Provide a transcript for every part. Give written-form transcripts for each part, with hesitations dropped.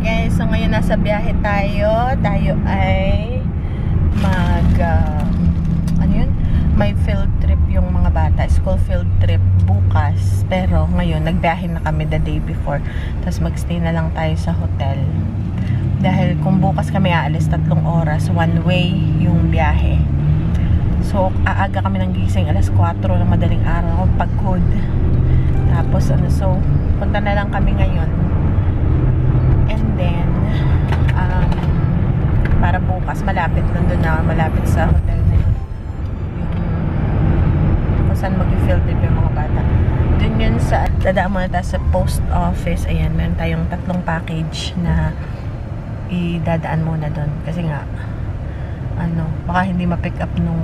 Guys, so ngayon nasa biyahe tayo. Tayo ay ano yun? May field trip yung mga bata. School field trip bukas. Pero ngayon, nagbiyahe na kami the day before. Tapos magstay na lang tayo sa hotel. Dahil kung bukas kami aalis 3 oras, one way yung biyahe. So, aaga kami ng gising alas 4 ng madaling araw. Pagod. Tapos, so, punta na lang kami ngayon. And then, para bukas, malapit nandun na, malapit sa hotel na yun. Kung saan mag-field trip yung mga bata. Dun yun sa, dadaan muna tayo sa post office. Ayan, meron tayong 3 package na idadaan muna dun. Kasi nga, baka hindi ma-pick up nung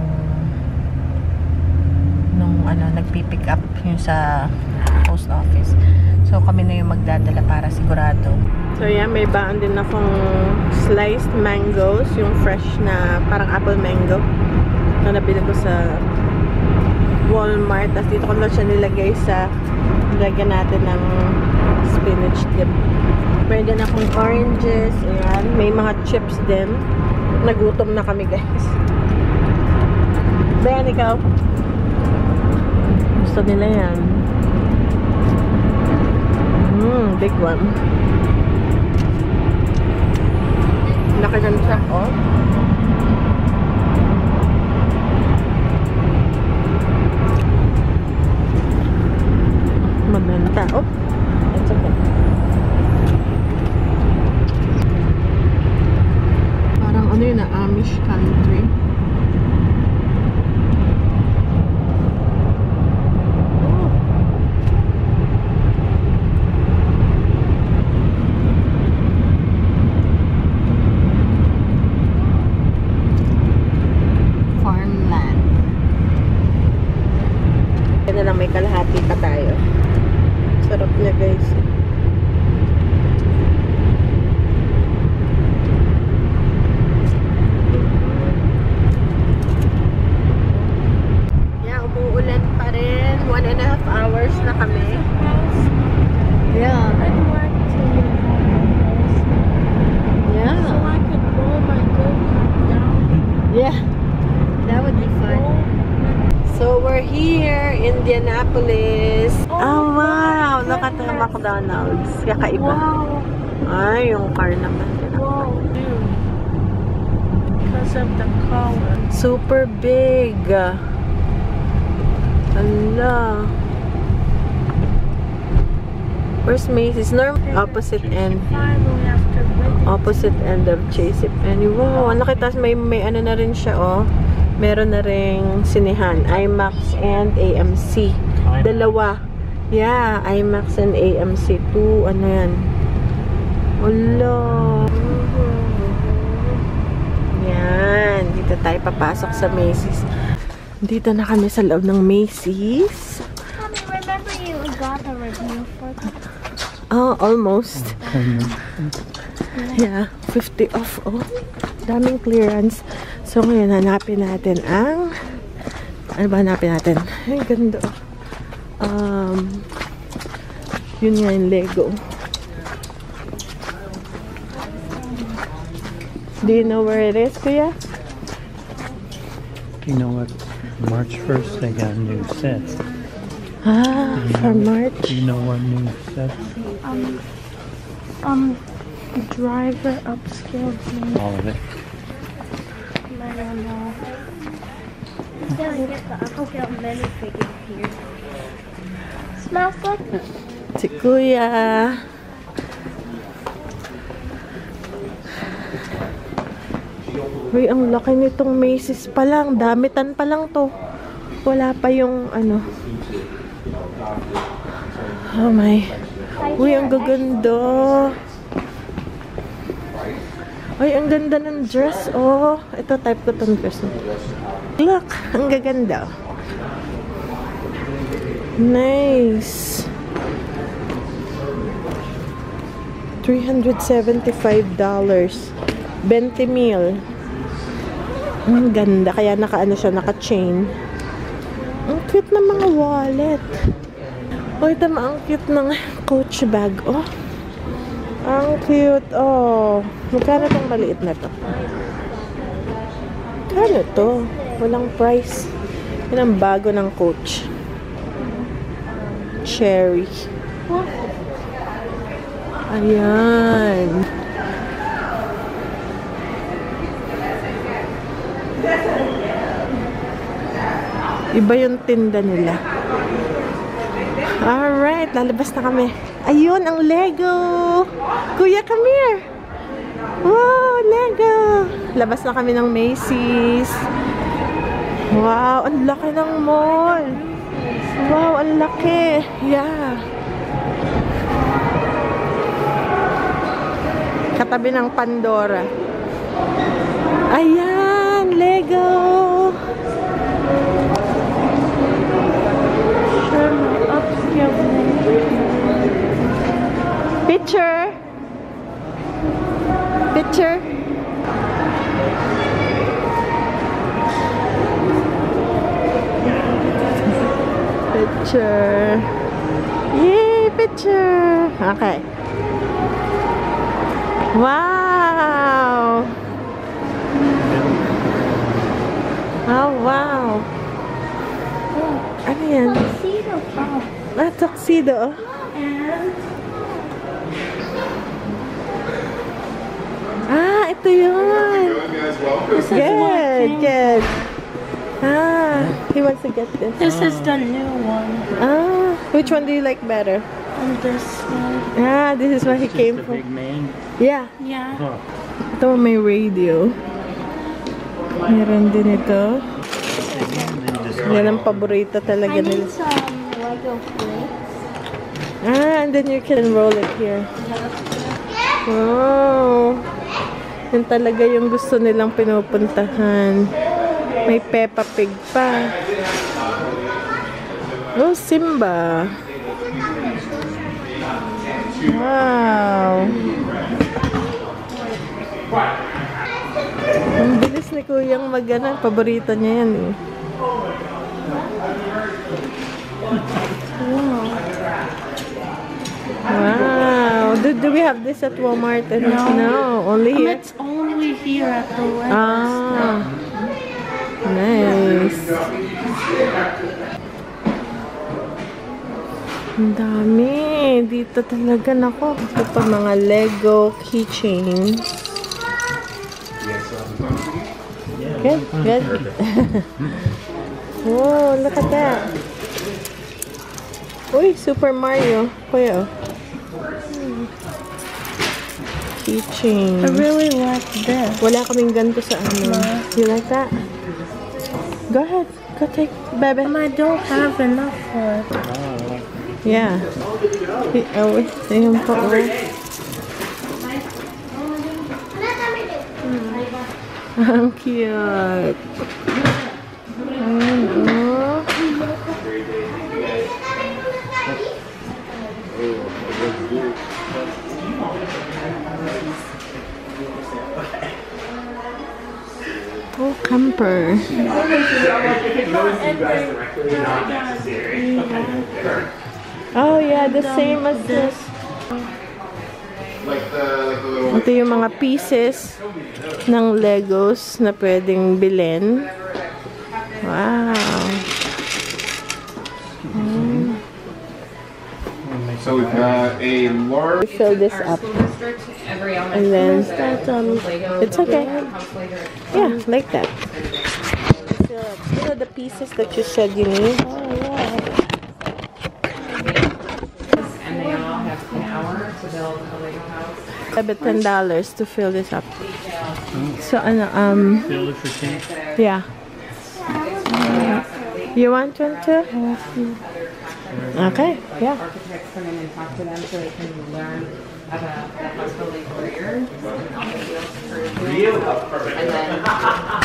nagpi-pick up yung sa post office. So, kami na yung magdadala para sigurado. So, yan. May baon din akong sliced mangoes. Yung fresh na parang apple mango na nabili ko sa Walmart. Tapos dito ko na siya nilagay sa lagyan natin ng spinach dip. Meron din akong oranges. Ayan. May mga chips din. Nagutom na kami, guys. Ben, ikaw? Gusto nila yan. Big one. Laki ng truck, oh. Maganda. Oh, that's okay. Parang ano yun na, Amish country. May kalahati pa tayo. Sarap niya, guys. Yeah, umuulan pa rin. 1.5 hours na kami. Yeah. I'd like to Yeah. so I could roll my go-kart down. Yeah. That would be fun. So, we're here, Indianapolis. Oh, wow! Look at the McDonald's. Kakaiba. Wow. Ay, yung car naman. Wow, dude. Because of the color. Super big. Hala. Where's Macy's? Opposite end. Finally, after waiting. Opposite end of Chase Penny. Wow, ang laki. Tas may ano na rin siya, oh. Meron na ring sinihan. IMAX and AMC. Dalawa. Yeah, IMAX and AMC. 2, ano yan. Wala. Yan. Dito tayo papasok sa Macy's. Dito na kami sa loob ng Macy's. Mommy, remember you got a review for that? Oh, almost. Yeah, 50 off. Oh, daming clearance. So, ngayon, hanapin natin ang... Ano ba hanapin natin? Ay, ganda. Yun nga yung Lego. Do you know where it is, Kuya? You know what? March 1st, they got new sets. For March. Do you know what new sets? Driver upscale game. All of it. I don't know. Yeah, I get the upscale minifigure here. Smells like Si Kuya. Uy, ang laki nitong Macy's pa lang. Damitan pa lang to. Wala pa yung ano. Oh my. Uy, ang gaganda. Uy, ang ganda ng dress, oh. Ito, type ko itong dress. Look, ang gaganda. Nice. $375. 20 mil. Ang ganda. Kaya naka-ano siya, naka-chain. Ang cute ng mga wallet. Oh, ito ang cute ng Coach bag, oh. Ang cute. Oh. Magkano tong maliit na to? Magkano to? Walang price. Yan ang bago ng Coach. Cherry. Ayan. Iba yung tinda nila. Alright, lalabas na kami. Ayun, ang Lego! Kuya, come here! Wow, Lego! Labas na kami ng Macy's. Wow, ang laki ng mall! Wow, ang laki! Yeah! Katabi ng Pandora. Ayan, Lego! Picture. Picture. Picture. Yay, picture. Okay. Wow. Oh, wow. Ano yan? Tuxedo. Ah, tuxedo. And Ah, ito yun. Good, good. Ah, he wants to get this. this is the new one. Ah, which one do you like better? And this one. Ah, this is where he came The from. big man. Yeah. Yeah. Oh. Ito may radio. Meron din ito. Yan ang paborito talaga I nila. need some Lego flakes. Ah, and then you can roll it here. Wow. Yan talaga yung gusto nilang pinupuntahan. May Peppa Pig pa. Oh, Simba. Wow. Ang bilis ni Kuyang mag-ano. Paborito niya yan eh. Wow. Wow. Do we have this at Walmart? No, only here. It's only here at the West. Ah. Nice. Ang dami. Dito talaga nako. Ito pa mga Lego keychain. Good, good. Oh, look at that. Uy, Super Mario. Kuya, oh. Keychain. I really like this. Wala kaming ganito sa ano. You like that? Go ahead. Go take, baby. I don't have enough for it. Yeah. Oh, ayun po. Oh. Ang cute. Ayun, oh. Oh, camper. Oh yeah, the same as this. Ito yung mga pieces ng Legos na pwedeng bilhin. Wow. So we've got a large. Fill this up. And then it's okay. Yeah, like that. Fill up. You know the pieces that you said you need? Oh yeah. And they all have an hour to build a Lego house. About $10 to fill this up. So ano Fill it for 10. yeah. You want one too? Okay, yeah. Architects come in and talk to them so they can learn about the house building careers and all the deals for and then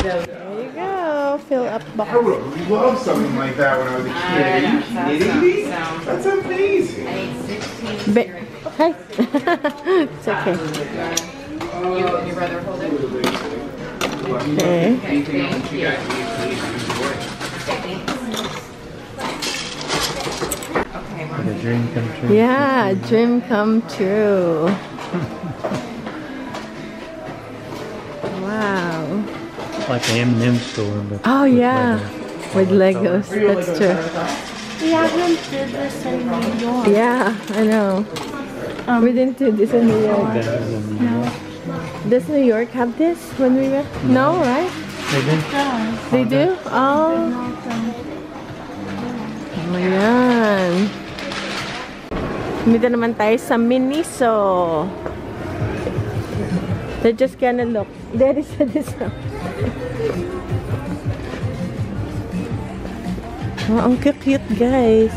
There you go. Fill up box. I would have loved something like that when I was a kid. Are you kidding me? That's amazing. Hey. It's okay. your brother hold it. Okay. Thank you. Like a dream come true. Yeah, dream come true. It's like an M&M store, but Oh, with yeah. Lego. With Legos. That's true. We haven't did this in New York. Yeah, I know. We didn't do this in New York. Better than New York. Does New York have this when we went? No, right? They did? They do? Oh. Ayan. Dito naman tayo sa Miniso. They're just gonna look. There is a discount. Oh, ang cute guys.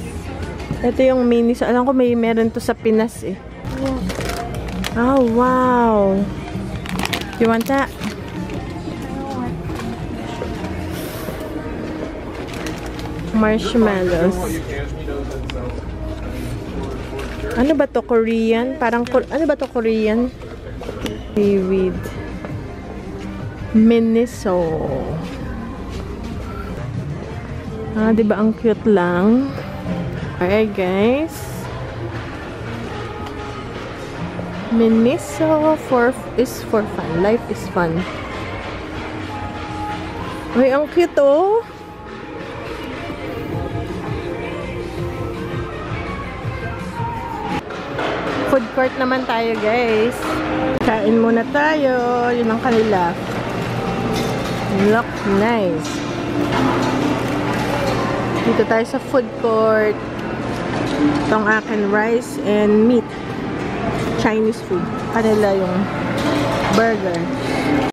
Ito yung Miniso. Alam ko meron to sa Pinas eh. Oh, wow. You want that? Marshmallows. Ano ba to? Korean? Parang, ano ba to? Korean? Seaweed. Miniso. Ah, diba ang cute lang? Alright, guys. Miniso is for fun. Life is fun. Ay, ang cute oh. Food court naman tayo, guys. Kain muna tayo. Yun ang kanila. Look nice. Dito tayo sa food court. Itong akin rice and meat. Chinese food. Kanila yung burger.